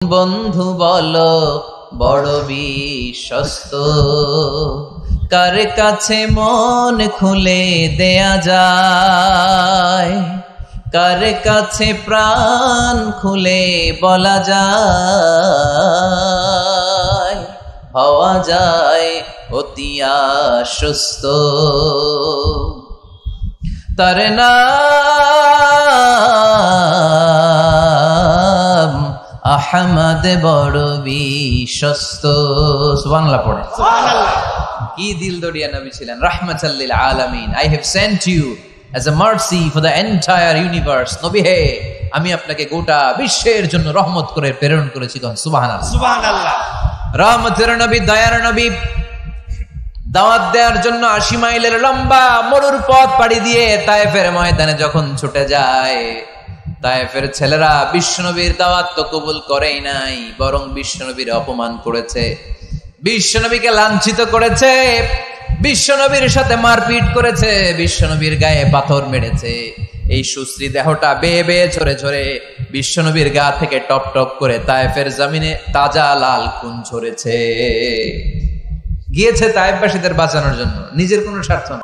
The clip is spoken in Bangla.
বন্ধু বলো বড় বিশ্বস্ত, কার কাছে মন খুলে দেয়া যায়, কার কাছে প্রাণ খুলে বলা যায়, হওয়া যায় অতি আশ্বস্ত। তার নাম আহমদ বড় বিশ্বস্ত। সুবহানাল্লাহ পড়ে। সুবহানাল্লাহ। কি দিল দরিয়া নবী ছিলেন, রাহমাতাল লিল আলামিন। I have sent you as a mercy for the entire universe. নবী হে, আমি আপনাকে গোটা বিশ্বের জন্য রহমত করে প্রেরণ করেছি। সুবহানাল্লাহ সুবহানাল্লাহ। রহমতের নবী, দয়ার নবী, দাওয়াত দেওয়ার জন্য 80 মাইলের লম্বা মরুর পথ পাড়ি দিয়ে তায়েফের ময়দানে যখন ছুটে যায়, তায়েফের ছেলেরা বিশ্বনবীর দাওয়াত তো কবুল করেই নাই, বরং বিশ্বনবীর অপমান করেছে, বিশ্বনবীকে লাঞ্ছিত করেছে, বিশ্বনবীর সাথে মারপিট করেছে, বিশ্বনবীর গায়ে পাথর মেরেছে। এই সুশ্রী দেহটা বেয়ে বেয়ে ঝরে ঝরে বিশ্বনবীর গা থেকে টপ টপ করে তায়েফের জমিনে তাজা লাল খুন ঝরেছে। গিয়েছে তায়েফবাসীদের বাঁচানোর জন্য, নিজের কোনো স্বার্থ না।